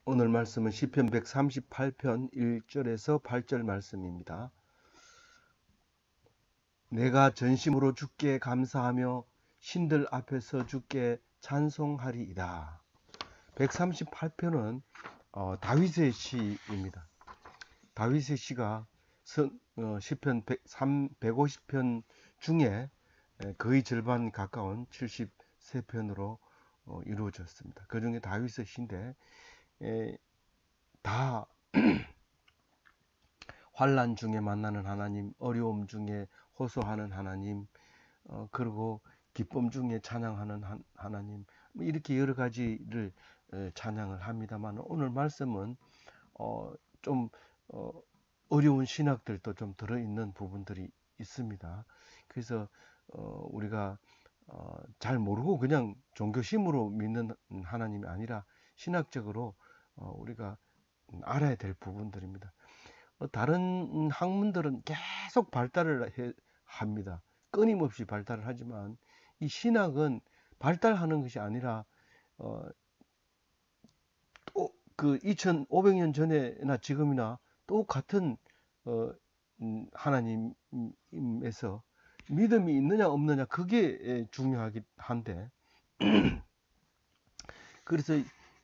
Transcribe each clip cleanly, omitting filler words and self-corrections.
오늘 말씀은 시편 138편 1절에서 8절 말씀입니다. 내가 전심으로 주께 감사하며 신들 앞에서 주께 찬송하리이다. 138편은 다윗의 시입니다. 다윗의 시가 시편 150편 중에 거의 절반 가까운 73편으로 이루어졌습니다. 그 중에 다윗의 시인데 다 환난 중에 만나는 하나님, 어려움 중에 호소하는 하나님, 그리고 기쁨 중에 찬양하는 하나님, 이렇게 여러 가지를 찬양을 합니다만, 오늘 말씀은 좀 어려운 신학들도 좀 들어있는 부분들이 있습니다. 그래서 우리가 잘 모르고 그냥 종교심으로 믿는 하나님이 아니라 신학적으로 우리가 알아야 될 부분들입니다. 다른 학문들은 계속 발달을 합니다. 끊임없이 발달을 하지만 이 신학은 발달하는 것이 아니라 또 그 2500년 전에나 지금이나 똑같은 하나님에서 믿음이 있느냐 없느냐 그게 중요하긴 한데, 그래서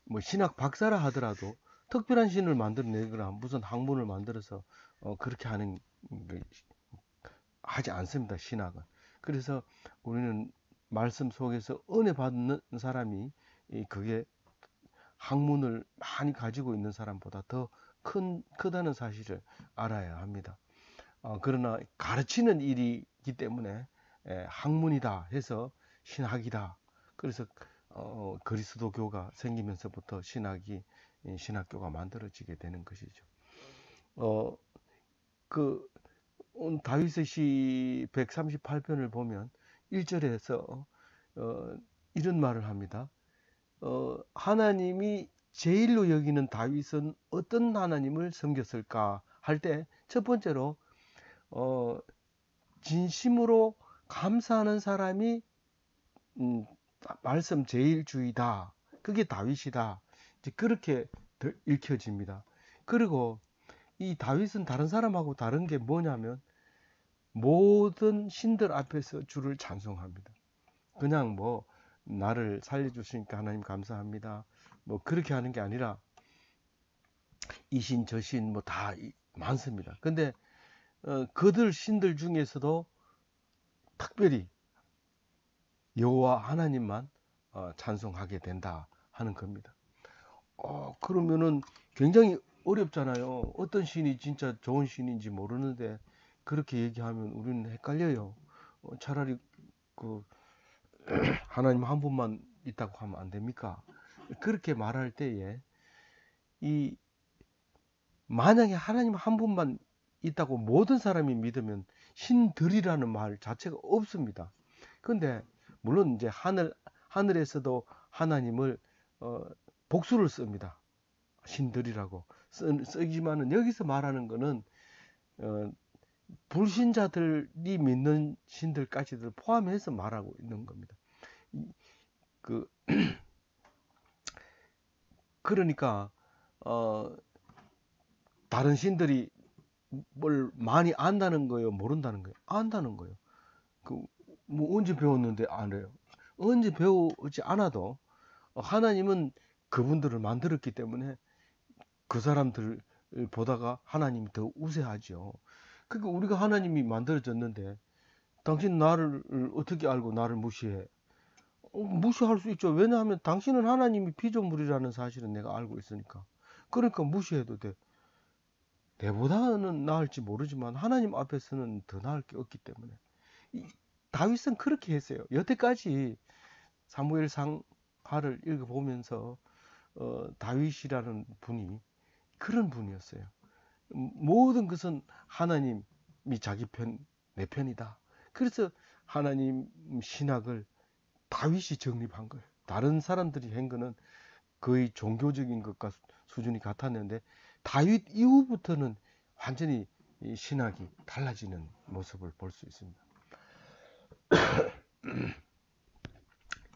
뭐 신학 박사라 하더라도 특별한 신을 만들어내거나 무슨 학문을 만들어서 그렇게 하는 하지 않습니다. 신학은. 그래서 우리는 말씀 속에서 은혜 받는 사람이 그게 학문을 많이 가지고 있는 사람보다 더 크다는 사실을 알아야 합니다. 그러나 가르치는 일이기 때문에 학문이다 해서 신학이다. 그래서 그리스도교가 생기면서부터 신학교가 만들어지게 되는 것이죠. 그 다윗의 시 138편을 보면 1절에서 이런 말을 합니다. 하나님이 제일로 여기는 다윗은 어떤 하나님을 섬겼을까 할 때 첫 번째로 진심으로 감사하는 사람이 말씀 제일주의다. 그게 다윗이다. 이제 그렇게 읽혀집니다. 그리고 이 다윗은 다른 사람하고 다른 게 뭐냐면 모든 신들 앞에서 주를 찬송합니다. 그냥 뭐 나를 살려주시니까 하나님 감사합니다. 뭐 그렇게 하는 게 아니라 이 신 저 신 뭐 다 많습니다. 근데 그들 신들 중에서도 특별히 여호와 하나님만 찬송하게 된다 하는 겁니다. 그러면은 굉장히 어렵잖아요. 어떤 신이 진짜 좋은 신인지 모르는데 그렇게 얘기하면 우리는 헷갈려요. 차라리 그 하나님 한 분만 있다고 하면 안 됩니까? 그렇게 말할 때에 이 만약에 하나님 한 분만 있다고 모든 사람이 믿으면 신들이라는 말 자체가 없습니다. 근데 물론 이제 하늘에서도 하나님을 복수를 씁니다. 신들이라고 쓰지만은 여기서 말하는 거는 불신자들이 믿는 신들까지도 포함해서 말하고 있는 겁니다. 그 그러니까 다른 신들이 뭘 많이 안다는 거예요, 모른다는 거예요? 안다는 거예요. 뭐 언제 배웠는데 안 해요? 언제 배우지 않아도 하나님은 그분들을 만들었기 때문에 그 사람들을 보다가 하나님이 더 우세하죠. 그러니까 우리가 하나님이 만들어졌는데 당신 나를 어떻게 알고 나를 무시해? 무시할 수 있죠. 왜냐하면 당신은 하나님이 피조물이라는 사실은 내가 알고 있으니까. 그러니까 무시해도 돼. 내보다는 나을지 모르지만 하나님 앞에서는 더 나을 게 없기 때문에. 다윗은 그렇게 했어요. 여태까지 사무엘 상하를 읽어보면서 다윗이라는 분이 그런 분이었어요. 모든 것은 하나님이 자기 편, 내 편이다. 그래서 하나님 신학을 다윗이 정립한 거예요. 다른 사람들이 한 거는 거의 종교적인 것과 수준이 같았는데 다윗 이후부터는 완전히 신학이 달라지는 모습을 볼 수 있습니다.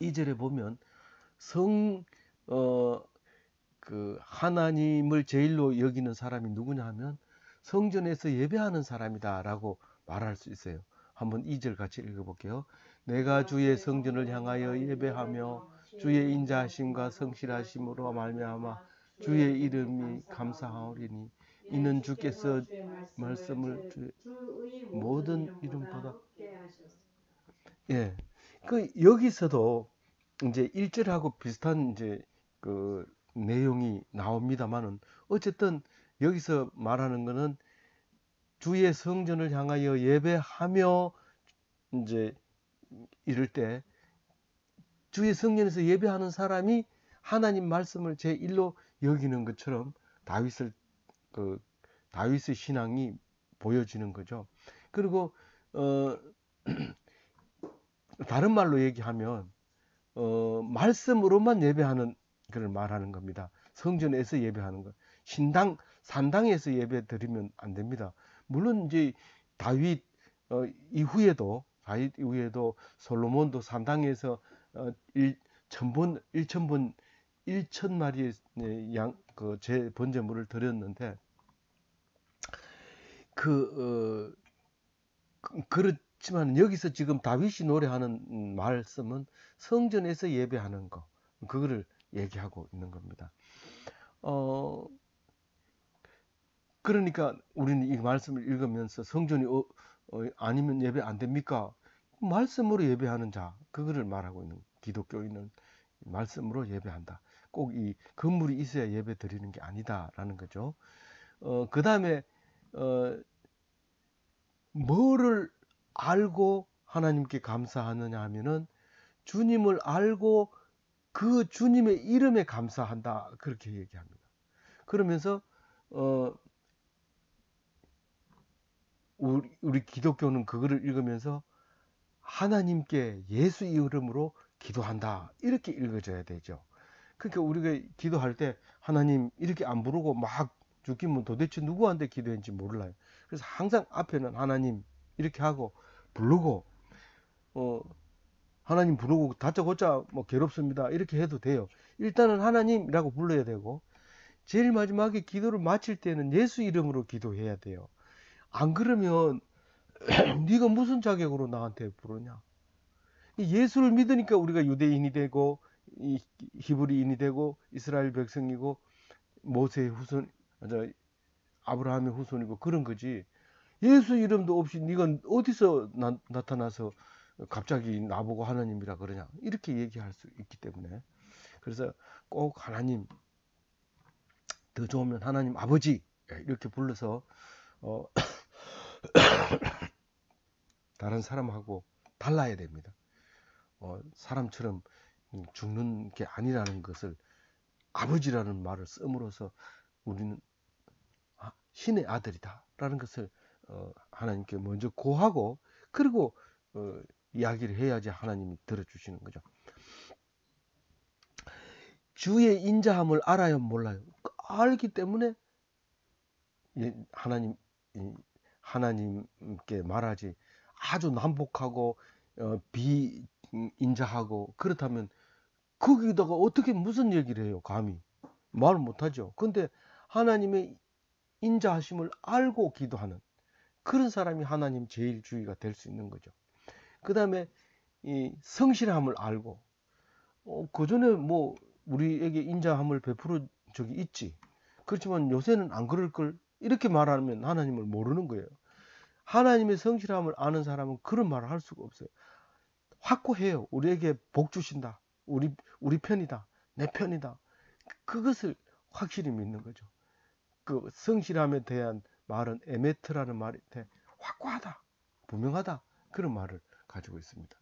2절에 보면 그 하나님을 제일로 여기는 사람이 누구냐 하면 성전에서 예배하는 사람이다라고 말할 수 있어요. 한번 2절 같이 읽어볼게요. 내가 주의 성전을 향하여 예배하며 주의 인자하심과 성실하심으로 말미암아 주의 이름이 감사하오리니 이는 주께서 말씀을 모든 이름보다 예. 그 여기서도 이제 1절하고 비슷한 이제 그 내용이 나옵니다만은 어쨌든 여기서 말하는 거는 주의 성전을 향하여 예배하며 이제 이럴 때 주의 성전에서 예배하는 사람이 하나님 말씀을 제1로 여기는 것처럼 다윗의 신앙이 보여지는 거죠. 그리고 다른 말로 얘기하면 말씀으로만 예배하는 걸 말하는 겁니다. 성전에서 예배하는 것. 산당에서 예배 드리면 안 됩니다. 물론 이제 다윗 이후에도 솔로몬도 산당에서 1천마리의 제 번제물을 드렸는데 그렇지만 여기서 지금 다윗이 노래하는 말씀은 성전에서 예배하는 거, 그거를 얘기하고 있는 겁니다. 그러니까 우리는 이 말씀을 읽으면서 성전이 아니면 예배 안 됩니까? 말씀으로 예배하는 자, 그거를 말하고 있는 기독교인은 말씀으로 예배한다. 꼭 이 건물이 있어야 예배 드리는 게 아니다라는 거죠. 그 다음에 뭐를 알고 하나님께 감사하느냐 하면은 주님을 알고 그 주님의 이름에 감사한다, 그렇게 얘기합니다. 그러면서 우리 기독교는 그거를 읽으면서 하나님께 예수 이름으로 기도한다, 이렇게 읽어줘야 되죠. 그러니까 우리가 기도할 때 하나님 이렇게 안 부르고 막 죽기면 도대체 누구한테 기도했는지 몰라요. 그래서 항상 앞에는 하나님 이렇게 하고 부르고 하나님 부르고 다짜고짜 뭐 괴롭습니다 이렇게 해도 돼요. 일단은 하나님이라고 불러야 되고 제일 마지막에 기도를 마칠 때는 예수 이름으로 기도해야 돼요. 안 그러면 네가 무슨 자격으로 나한테 부르냐? 예수를 믿으니까 우리가 유대인이 되고 히브리인이 되고 이스라엘 백성이고 모세의 후손, 아브라함의 후손이고 그런 거지. 예수 이름도 없이 네가 어디서 나타나서 갑자기 나보고 하나님이라 그러냐, 이렇게 얘기할 수 있기 때문에, 그래서 꼭 하나님, 더 좋으면 하나님 아버지 이렇게 불러서 다른 사람하고 달라야 됩니다. 사람처럼 죽는 게 아니라는 것을, 아버지라는 말을 씀으로써 우리는 신의 아들이다 라는 것을 하나님께 먼저 고하고, 그리고 이야기를 해야지 하나님이 들어주시는 거죠. 주의 인자함을 알아요, 몰라요? 알기 때문에 하나님께 말하지. 아주 난폭하고 비인자하고 그렇다면 거기다가 어떻게 무슨 얘기를 해요? 감히 말 못하죠. 근데 하나님의 인자하심을 알고 기도하는 그런 사람이 하나님 제일주의가 될 수 있는 거죠. 그 다음에 이 성실함을 알고, 그 전에 뭐 우리에게 인자함을 베풀어 적이 있지. 그렇지만 요새는 안 그럴 걸, 이렇게 말하면 하나님을 모르는 거예요. 하나님의 성실함을 아는 사람은 그런 말을 할 수가 없어요. 확고해요. 우리에게 복 주신다. 우리 편이다. 내 편이다. 그것을 확실히 믿는 거죠. 그 성실함에 대한 말은 에메트라는 말인데 확고하다, 분명하다, 그런 말을 가지고 있습니다.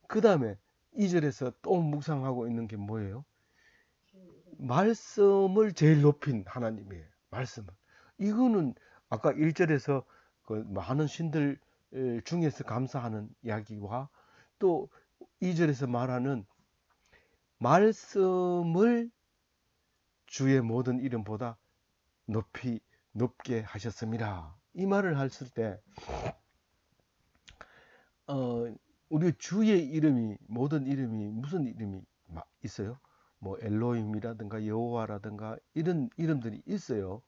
그 다음에 2절에서 또 묵상하고 있는 게 뭐예요? 말씀을 제일 높인 하나님이에요. 말씀은. 이거는 아까 1절에서 그 많은 신들 중에서 감사하는 이야기와 또 2절에서 말하는 말씀을 주의 모든 이름보다 높게 하셨습니다, 이 말을 했을 때 우리 주의 이름이, 모든 이름이 무슨 이름이 있어요? 뭐 엘로힘이라든가 여호와라든가 이런 이름들이 있어요.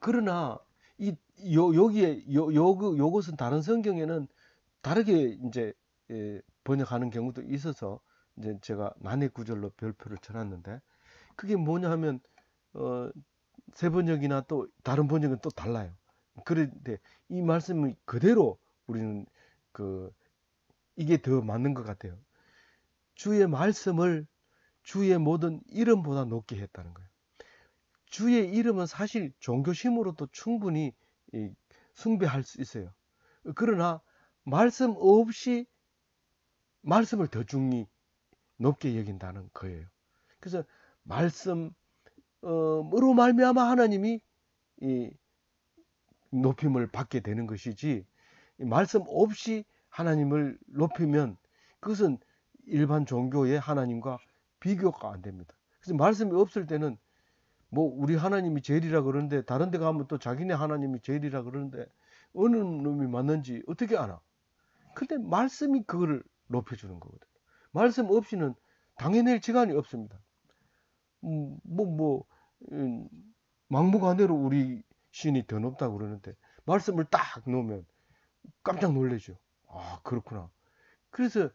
그러나 여기에 요것은 다른 성경에는 다르게 이제 번역하는 경우도 있어서 이제 제가 난해 구절로 별표를 쳐놨는데, 그게 뭐냐 하면 새 번역이나 또 다른 번역은 또 달라요. 그런데 이 말씀을 그대로 우리는 이게 더 맞는 것 같아요. 주의 말씀을 주의 모든 이름보다 높게 했다는 거예요. 주의 이름은 사실 종교심으로도 충분히 숭배할 수 있어요. 그러나 말씀 없이 말씀을 더 중히 높게 여긴다는 거예요. 그래서 말씀으로 말미암아 하나님이 이 높임을 받게 되는 것이지, 말씀 없이 하나님을 높이면 그것은 일반 종교의 하나님과 비교가 안 됩니다. 그래서 말씀이 없을 때는 뭐 우리 하나님이 제일이라 그러는데 다른 데 가면 또 자기네 하나님이 제일이라 그러는데 어느 놈이 맞는지 어떻게 알아? 근데 말씀이 그거를 높여주는 거거든요. 말씀 없이는 당해낼 시간이 없습니다. 막무가내로 우리 신이 더 높다고 그러는데 말씀을 딱 놓으면 깜짝 놀라죠. 아, 그렇구나. 그래서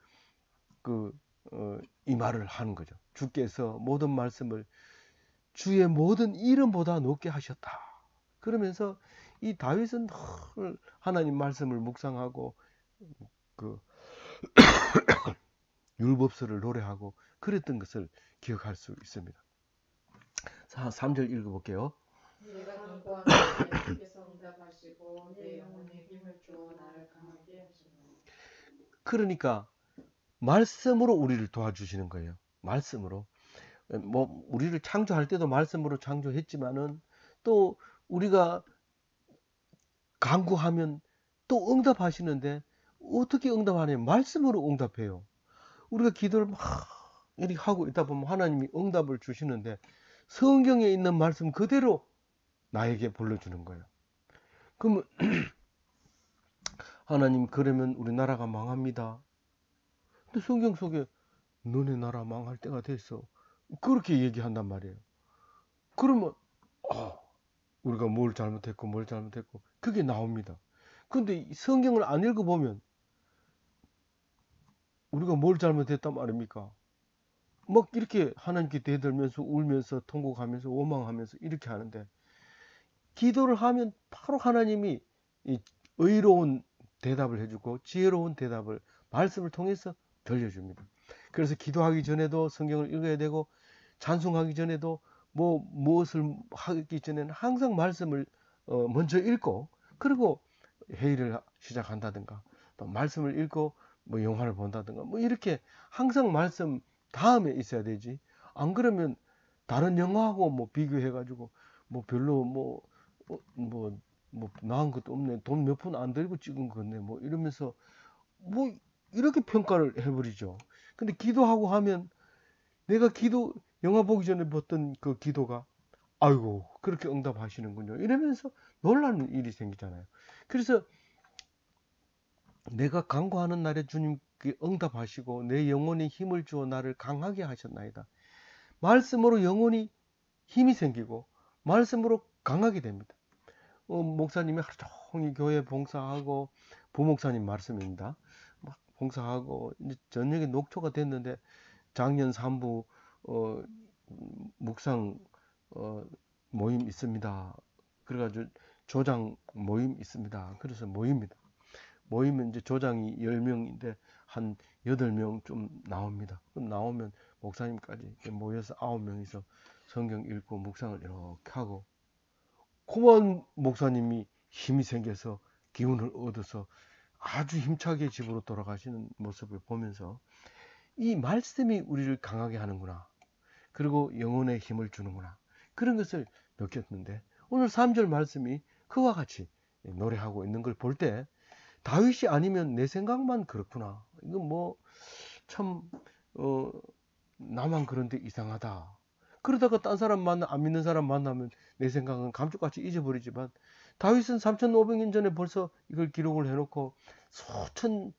이 말을 하는 거죠. 주께서 모든 말씀을 주의 모든 이름보다 높게 하셨다. 그러면서 이 다윗은 늘 하나님 말씀을 묵상하고 그 율법서를 노래하고 그랬던 것을 기억할 수 있습니다. 자, 3절 읽어볼게요. 내가 간구하는데 주께서 응답하시고 내 영혼에 힘을 주어 나를 강하게 하시나니. 그러니까 말씀으로 우리를 도와주시는 거예요. 말씀으로. 뭐 우리를 창조할 때도 말씀으로 창조했지만은 또 우리가 간구하면 또 응답하시는데 어떻게 응답하냐면 말씀으로 응답해요. 우리가 기도를 막 이렇게 하고 있다 보면 하나님이 응답을 주시는데 성경에 있는 말씀 그대로 나에게 불러주는 거예요. 그러면 하나님, 그러면 우리나라가 망합니다. 근데 성경 속에 너네 나라 망할 때가 됐어, 그렇게 얘기한단 말이에요. 그러면 우리가 뭘 잘못했고 그게 나옵니다. 근데 성경을 안 읽어보면 우리가 뭘 잘못했단 말입니까? 막 이렇게 하나님께 대들면서 울면서 통곡하면서 원망하면서 이렇게 하는데, 기도를 하면 바로 하나님이 이 의로운 대답을 해주고 지혜로운 대답을 말씀을 통해서 들려줍니다. 그래서 기도하기 전에도 성경을 읽어야 되고, 찬송하기 전에도 무엇을 하기 전에는 항상 말씀을 먼저 읽고, 그리고 회의를 시작한다든가 또 말씀을 읽고 뭐 영화를 본다든가 뭐 이렇게 항상 말씀 다음에 있어야 되지. 안 그러면 다른 영화하고 뭐 비교해 가지고 뭐 별로 나은 것도 없네, 돈 몇 푼 안 들고 찍은 건데 뭐 이러면서 뭐 이렇게 평가를 해버리죠. 근데 기도하고 하면 내가 영화 보기 전에 봤던 그 기도가 아이고 그렇게 응답하시는군요 이러면서 놀라는 일이 생기잖아요. 그래서 내가 간구하는 날에 주님께 응답하시고 내 영혼에 힘을 주어 나를 강하게 하셨나이다. 말씀으로 영혼이 힘이 생기고 말씀으로 강하게 됩니다. 목사님이 하루 종일 교회 봉사하고, 부목사님 말씀입니다. 막 봉사하고 이제 저녁에 녹초가 됐는데 작년 3부 묵상 모임 있습니다. 그래가지고 조장 모임 있습니다. 그래서 모입니다. 모이면 이제 조장이 10명인데 한 8명 좀 나옵니다. 그럼 나오면 목사님까지 모여서 9명이서 성경 읽고 묵상을 이렇게 하고, 고만 목사님이 힘이 생겨서 기운을 얻어서 아주 힘차게 집으로 돌아가시는 모습을 보면서 이 말씀이 우리를 강하게 하는구나, 그리고 영혼에 힘을 주는구나, 그런 것을 느꼈는데, 오늘 3절 말씀이 그와 같이 노래하고 있는 걸 볼 때 다윗이 아니면 내 생각만 그렇구나, 이건 참 나만 그런데 이상하다, 그러다가 딴 사람 안 믿는 사람 만나면 내 생각은 감쪽같이 잊어버리지만 다윗은 3,500년 전에 벌써 이걸 기록을 해놓고 수천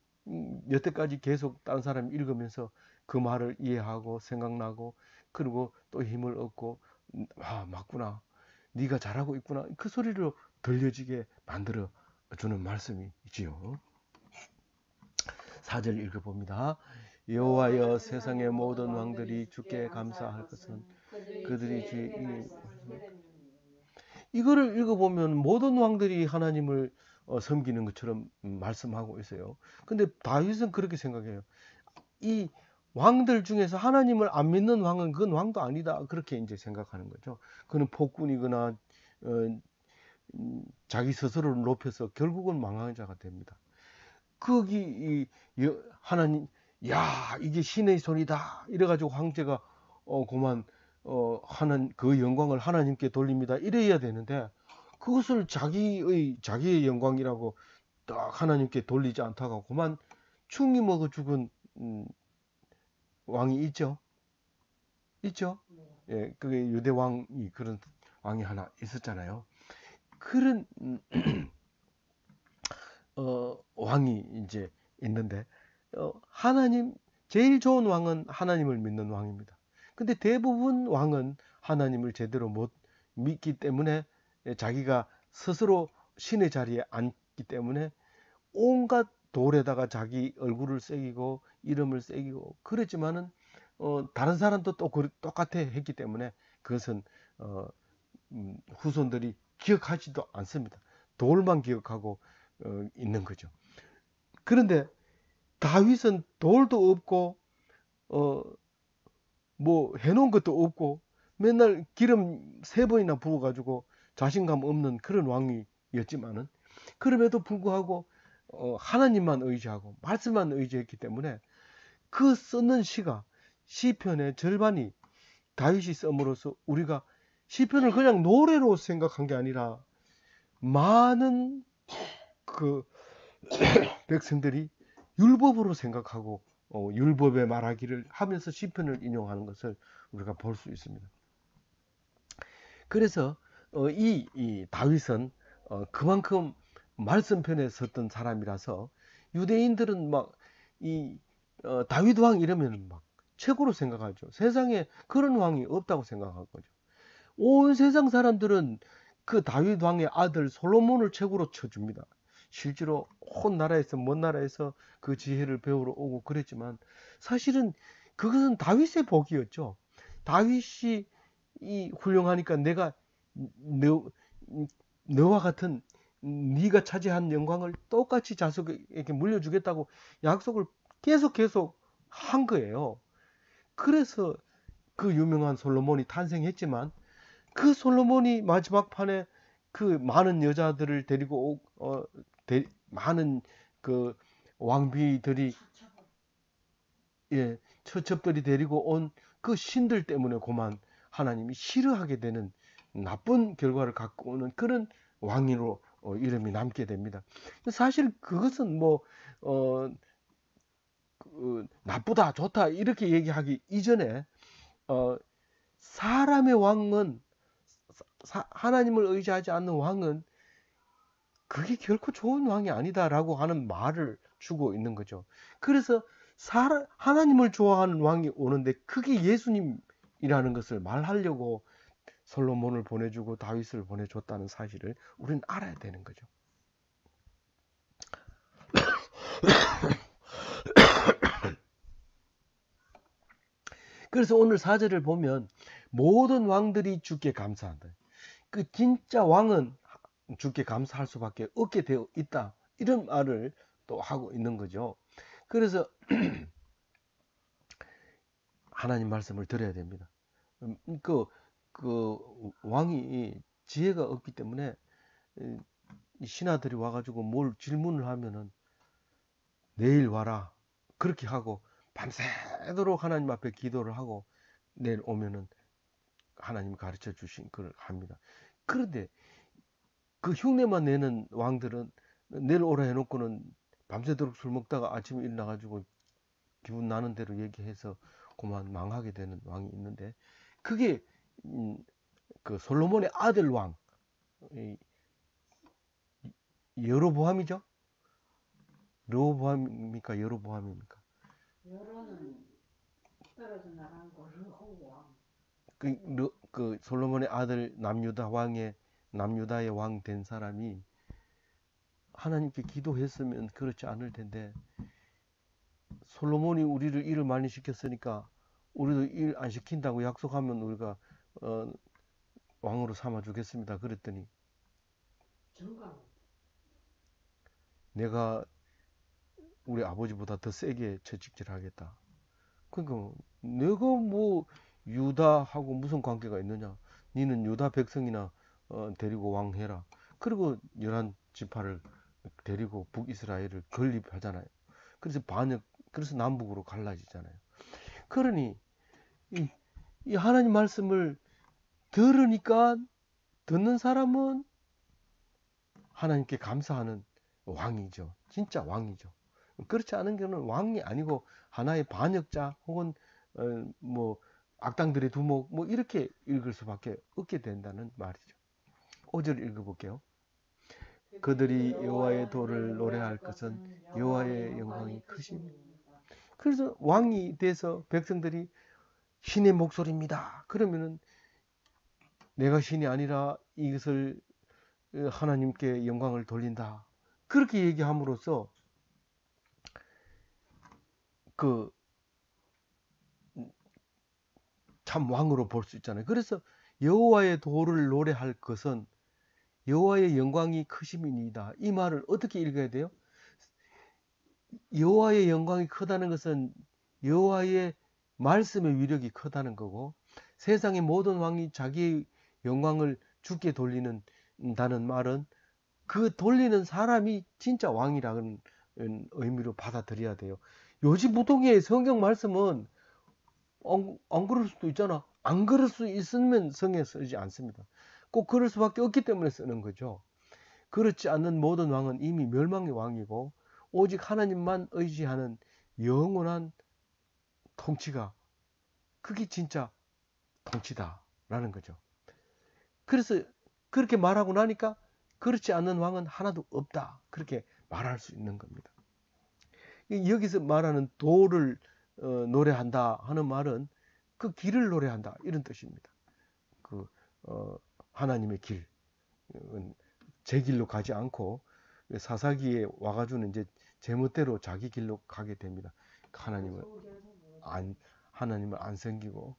여태까지 계속 딴 사람이 읽으면서 그 말을 이해하고 생각나고 그리고 또 힘을 얻고 아 맞구나, 네가 잘하고 있구나, 그 소리로 들려지게 만들어 주는 말씀이지요. 4절 읽어봅니다. 여호와여 세상의 모든 왕들이 주께 감사할 것은 그들이 주의 이름을 이거를 읽어보면 모든 왕들이 하나님을 섬기는 것처럼 말씀하고 있어요. 근데 다윗은 그렇게 생각해요. 이 왕들 중에서 하나님을 안 믿는 왕은 그건 왕도 아니다, 그렇게 이제 생각하는 거죠. 그는 폭군이거나 자기 스스로를 높여서 결국은 망한 자가 됩니다. 거기 하나님, 야 이게 신의 손이다 이래가지고 황제가 그만 하는 그 영광을 하나님께 돌립니다 이래야 되는데, 그것을 자기의 영광이라고 딱 하나님께 돌리지 않다가 그만 충이 먹어 죽은 왕이 있죠. 예, 그게 유대 왕이 그런 왕이 하나 있었잖아요. 그런 왕이 이제 있는데, 하나님, 제일 좋은 왕은 하나님을 믿는 왕입니다. 근데 대부분 왕은 하나님을 제대로 못 믿기 때문에 자기가 스스로 신의 자리에 앉기 때문에 온갖 돌에다가 자기 얼굴을 새기고 이름을 새기고 그랬지만은 다른 사람도 또 똑같아 했기 때문에 그것은 후손들이 기억하지도 않습니다. 돌만 기억하고 있는 거죠. 그런데 다윗은 돌도 없고 뭐 해놓은 것도 없고 맨날 기름 3번이나 부어가지고 자신감 없는 그런 왕이었지만은, 그럼에도 불구하고 하나님만 의지하고 말씀만 의지했기 때문에 그 쓰는 시편의 절반이 다윗이 씀으로써 우리가 시편을 그냥 노래로 생각한 게 아니라 많은 그 백성들이 율법으로 생각하고 율법에 말하기를 하면서 시편을 인용하는 것을 우리가 볼 수 있습니다. 그래서 이 다윗은 그만큼 말씀편에 섰던 사람이라서 유대인들은 막 이 다윗 왕 이러면 막 최고로 생각하죠. 세상에 그런 왕이 없다고 생각한 거죠. 온 세상 사람들은 그 다윗 왕의 아들 솔로몬을 최고로 쳐줍니다. 실제로 온 나라에서 먼 나라에서 그 지혜를 배우러 오고 그랬지만 사실은 그것은 다윗의 복이었죠. 다윗이 훌륭하니까 내가 너와 같은 네가 차지한 영광을 똑같이 자식에게 물려주겠다고 약속을 계속 한 거예요. 그래서 그 유명한 솔로몬이 탄생했지만, 그 솔로몬이 마지막 판에 그 많은 여자들을 데리고 많은 그 왕비들이 처첩들이 데리고 온 그 신들 때문에 그만 하나님이 싫어하게 되는 나쁜 결과를 갖고 오는 그런 왕으로 이름이 남게 됩니다. 사실 그것은 뭐 나쁘다 좋다 이렇게 얘기하기 이전에 사람의 왕은, 하나님을 의지하지 않는 왕은 그게 결코 좋은 왕이 아니다라고 하는 말을 주고 있는 거죠. 그래서 하나님을 좋아하는 왕이 오는데 그게 예수님이라는 것을 말하려고 솔로몬을 보내주고 다윗을 보내줬다는 사실을 우리는 알아야 되는 거죠. 그래서 오늘 4절을 보면 모든 왕들이 주께 감사한다. 그 진짜 왕은 주께 감사할 수밖에 없게 되어 있다, 이런 말을 또 하고 있는 거죠. 그래서 하나님 말씀을 들어야 됩니다. 그 왕이 지혜가 없기 때문에 신하들이 와가지고 뭘 질문을 하면은 내일 와라 그렇게 하고 밤새도록 하나님 앞에 기도를 하고 내일 오면은 하나님 가르쳐 주신 걸 합니다. 그런데 그 흉내만 내는 왕들은 내일 오라 해놓고는 밤새도록 술 먹다가 아침에 일어나가지고 기분 나는 대로 얘기해서 그만 망하게 되는 왕이 있는데, 그게 그 솔로몬의 아들 왕 여로보암이죠. 여로보암입니까? 여론은 떨어져 나간 걸로 왕. 그 솔로몬의 아들 남유다의 왕 된 사람이 하나님께 기도했으면 그렇지 않을 텐데, 솔로몬이 우리를 일을 많이 시켰으니까 우리도 일 안 시킨다고 약속하면 우리가 왕으로 삼아 주겠습니다. 그랬더니 정강. 내가 우리 아버지보다 더 세게 채찍질하겠다. 그러니까 내가 뭐 유다하고 무슨 관계가 있느냐? 니는 유다 백성이나 데리고 왕해라. 그리고 11지파를 데리고 북이스라엘을 건립하잖아요. 그래서 남북으로 갈라지잖아요. 그러니 이 하나님 말씀을 들으니까 듣는 사람은 하나님께 감사하는 왕이죠. 진짜 왕이죠. 그렇지 않은 경우는 왕이 아니고 하나의 반역자 혹은 뭐 악당들의 두목 뭐 이렇게 읽을 수밖에 없게 된다는 말이죠. 5절 읽어볼게요. 그들이 여호와의 도를 노래할 것은 여호와의 영광이 크심이니이다. 그래서 왕이 돼서 백성들이 신의 목소리입니다. 그러면은 내가 신이 아니라 이것을 하나님께 영광을 돌린다. 그렇게 얘기함으로써 그 참 왕으로 볼 수 있잖아요. 그래서 여호와의 도를 노래할 것은 여호와의 영광이 크심이니이다. 이 말을 어떻게 읽어야 돼요? 여호와의 영광이 크다는 것은 여호와의 말씀의 위력이 크다는 거고, 세상의 모든 왕이 자기의 영광을 주께 돌리는다는 말은 그 돌리는 사람이 진짜 왕이라는 의미로 받아들여야 돼요. 요지부동의 성경 말씀은 안 그럴 수도 있잖아. 안 그럴 수 있으면 성에 쓰지 않습니다. 꼭 그럴 수밖에 없기 때문에 쓰는 거죠. 그렇지 않는 모든 왕은 이미 멸망의 왕이고 오직 하나님만 의지하는 영원한 통치가, 그게 진짜 통치다라는 거죠. 그래서 그렇게 말하고 나니까 그렇지 않는 왕은 하나도 없다, 그렇게 말할 수 있는 겁니다. 여기서 말하는 도를 노래한다 하는 말은 그 길을 노래한다 이런 뜻입니다. 그 하나님의 길, 제 길로 가지 않고 사사기에 와가지고는 이제 제멋대로 자기 길로 가게 됩니다. 하나님을 안 섬기고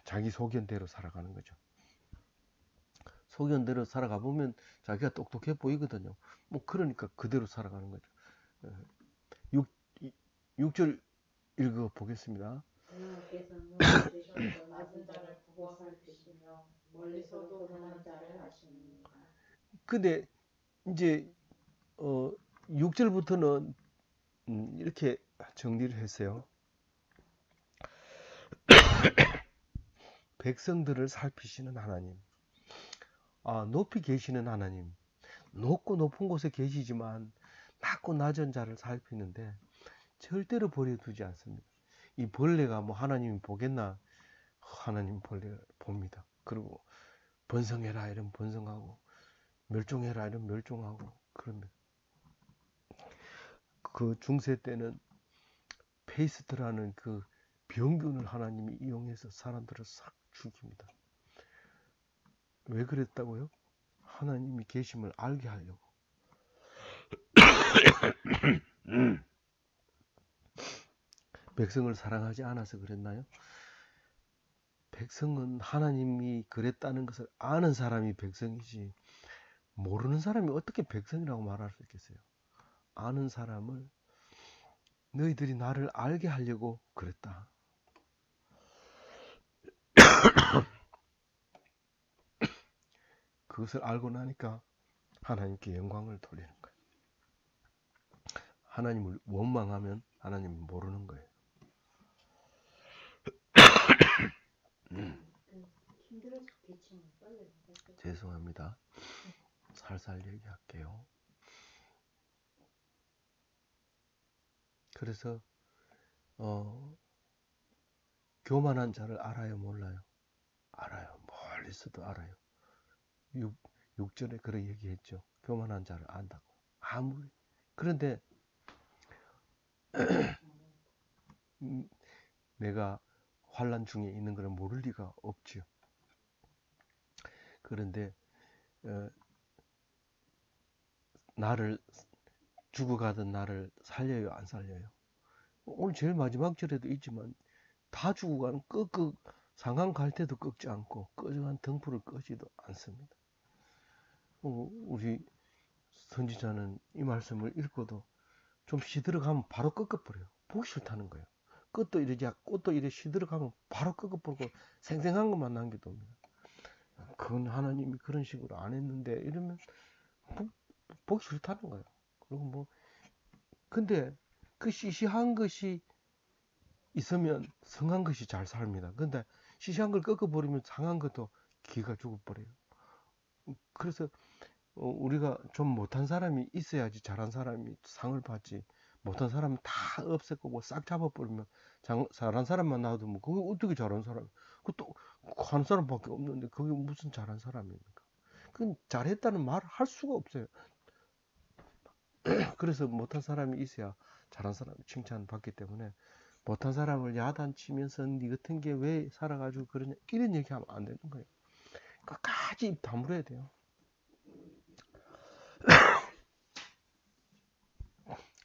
자기 소견대로 살아가는 거죠. 소견대로 살아가 보면 자기가 똑똑해 보이거든요. 뭐 그러니까 그대로 살아가는 거죠. 6절 읽어 보겠습니다. 하나님께서는 낮은 자를 부어 살피시며 멀리서도 강한 자를 아시느니라. 근데 이제 6절부터는 이렇게 정리를 했어요. 백성들을 살피시는 하나님, 높이 계시는 하나님, 높고 높은 곳에 계시지만 낮고 낮은 자를 살피는데 절대로 버려두지 않습니다. 이 벌레가 뭐 하나님이 보겠나? 하나님 벌레 봅니다. 그리고 번성해라 이러면 번성하고, 멸종해라 이러면 멸종하고 그럽니다. 그 중세 때는 페이스트라는 그 병균을 하나님이 이용해서 사람들을 싹 죽입니다. 왜 그랬다고요? 하나님이 계심을 알게 하려고. 백성을 사랑하지 않아서 그랬나요? 백성은 하나님이 그랬다는 것을 아는 사람이 백성이지, 모르는 사람이 어떻게 백성이라고 말할 수 있겠어요? 아는 사람을 너희들이 나를 알게 하려고 그랬다. 그것을 알고 나니까 하나님께 영광을 돌리는 거예요. 하나님을 원망하면 하나님을 모르는 거예요. 힘들어서 기침을 빨리 했어요. 죄송합니다. 살살 얘기할게요. 그래서 교만한 자를 알아요, 몰라요? 알아요. 멀리서도 알아요. 6절에 그렇게 얘기했죠. 교만한 자를 안다고. 아무리. 그런데 내가 환난 중에 있는 걸 모를 리가 없지요. 그런데 나를 죽어가던 나를 살려요, 안 살려요? 오늘 제일 마지막 절에도 있지만 다 죽어가는 상한 갈 때도 꺾지 않고 꺼져간 등불을 끄지도 않습니다. 우리 선지자는 이 말씀을 읽고도 좀 시들어가면 바로 꺾어버려요. 보기 싫다는 거예요. 꽃도 이래 시들어가면 바로 꺾어버리고 생생한 것만 남겨둡니다. 그건 하나님이 그런 식으로 안 했는데 이러면 보기 싫다는 거예요. 그리고 근데 그 시시한 것이 있으면 성한 것이 잘 삽니다. 근데 시시한 걸 꺾어버리면 상한 것도 기가 죽어버려요. 그래서 우리가 좀 못한 사람이 있어야지 잘한 사람이 상을 받지. 못한 사람은 다 없애고 싹 잡아버리면 잘한 사람만 놔두면 그게 어떻게 잘한 사람이? 그또 한 사람밖에 없는데 그게 무슨 잘한 사람입니까? 그건 잘했다는 말을 할 수가 없어요. 그래서 못한 사람이 있어야 잘한 사람이 칭찬받기 때문에 못한 사람을 야단치면서 니 같은 게 왜 살아가지고 그러냐 이런 얘기하면 안 되는 거예요. 끝까지 입 다물어야 돼요.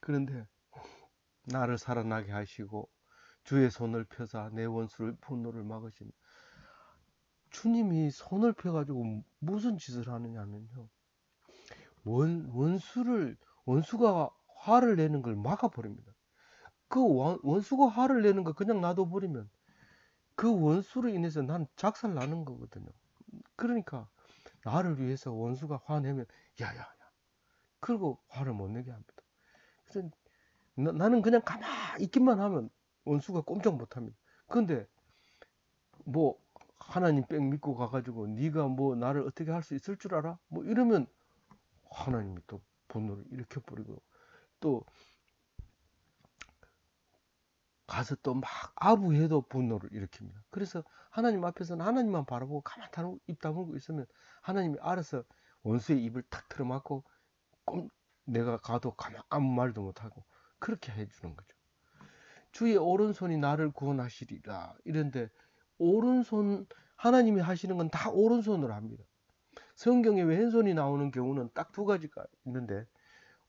그런데 나를 살아나게 하시고 주의 손을 펴사 내 원수를 분노를 막으신 주님이 손을 펴가지고 무슨 짓을 하느냐면요. 원수가 화를 내는 걸 막아버립니다. 그 원수가 화를 내는 거 그냥 놔둬버리면 그 원수로 인해서 난 작살 나는 거거든요. 그러니까 나를 위해서 원수가 화내면 야야야 그리고 화를 못 내게 합니다. 그래서 나는 그냥 가만히 있기만 하면 원수가 꼼짝 못 합니다. 근데 하나님 뺑 믿고 가가지고 네가 나를 어떻게 할 수 있을 줄 알아? 이러면 하나님이 또 분노를 일으켜버리고 또 가서 또 막 아부해도 분노를 일으킵니다. 그래서 하나님 앞에서는 하나님만 바라보고 가만히 입 다물고 있으면 하나님이 알아서 원수의 입을 탁 틀어막고 내가 가도 아무 말도 못하고 그렇게 해주는 거죠. 주의 오른손이 나를 구원하시리라 이런데 오른손 하나님이 하시는 건 다 오른손으로 합니다. 성경에 왼손이 나오는 경우는 딱 두 가지가 있는데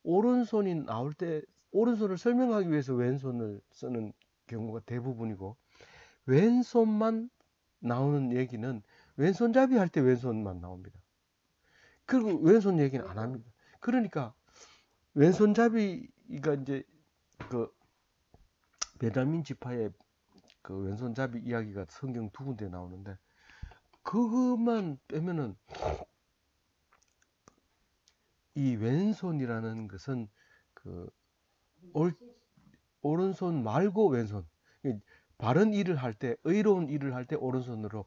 오른손이 나올 때 오른손을 설명하기 위해서 왼손을 쓰는 경우가 대부분이고 왼손만 나오는 얘기는 왼손잡이 할 때 왼손만 나옵니다. 그리고 왼손 얘기는 안 합니다. 그러니까 왼손잡이가 이제 그 베냐민 지파의 그 왼손잡이 이야기가 성경 두 군데 나오는데 그것만 빼면은 이 왼손이라는 것은 그 오른손 말고 왼손 바른 일을 할 때 의로운 일을 할 때 오른손으로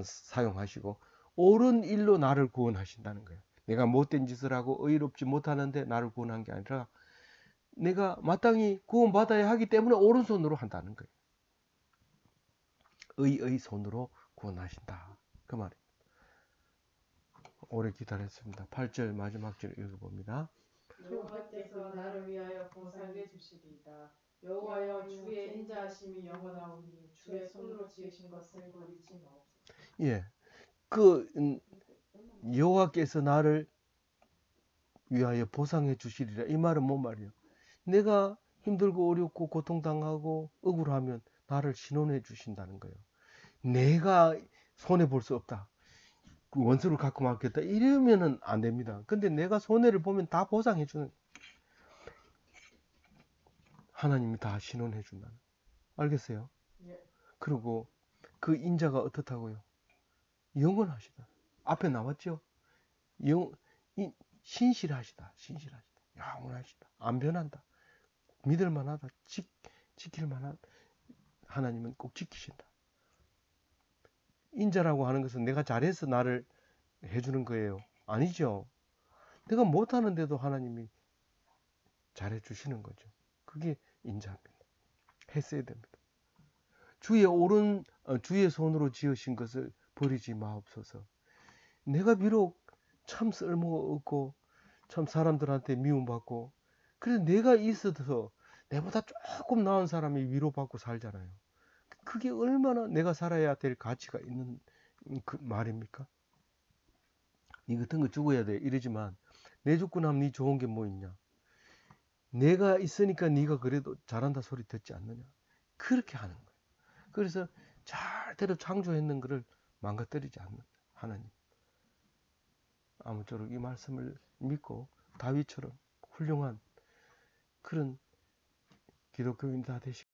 사용하시고 옳은 일로 나를 구원하신다는 거예요. 내가 못된 짓을 하고 의롭지 못하는데 나를 구원한 게 아니라 내가 마땅히 구원받아야 하기 때문에 오른손으로 한다는 거예요. 의의 손으로 구원하신다. 그 말이에요. 오래 기다렸습니다. 8절 마지막 절 읽어봅니다. 여호와께서 나를 위하여 보상해 주시리이다. 여호와여 주의 인자하심이 영원하오니 주의 손으로 지으신 것을 버리지 마옵소서. 예, 여호와께서 나를 위하여 보상해 주시리라. 이 말은 뭔 말이에요? 내가 힘들고 어렵고 고통당하고 억울하면 나를 신원해 주신다는 거예요. 내가 손해볼 수 없다. 그 원수를 갖고 말겠다. 이러면은 안 됩니다. 근데 내가 손해를 보면 다 보상해 주는 하나님이 다 신원해 준다는. 알겠어요? 예. 그리고 그 인자가 어떻다고요? 영원하시다. 앞에 나왔죠? 신실하시다. 영원하시다. 안 변한다. 믿을만하다. 지킬만한 하나님은 꼭 지키신다. 인자라고 하는 것은 내가 잘해서 나를 해주는 거예요. 아니죠. 내가 못하는데도 하나님이 잘해 주시는 거죠. 그게 인자입니다. 했어야 됩니다. 주의 손으로 지으신 것을 버리지 마옵소서. 내가 비록 참 쓸모가 없고 참 사람들한테 미움받고 그래서 내가 있어서 내보다 조금 나은 사람이 위로받고 살잖아요. 그게 얼마나 내가 살아야 될 가치가 있는 그 말입니까? 니 같은 거 죽어야 돼 이러지만 내 죽고 나면 니 좋은 게 뭐 있냐? 내가 있으니까 네가 그래도 잘한다 소리 듣지 않느냐? 그렇게 하는 거예요. 그래서 잘대로 창조했는 것을 망가뜨리지 않는 하나님. 아무쪼록 이 말씀을 믿고 다윗처럼 훌륭한 그런 기독교인 다 되시고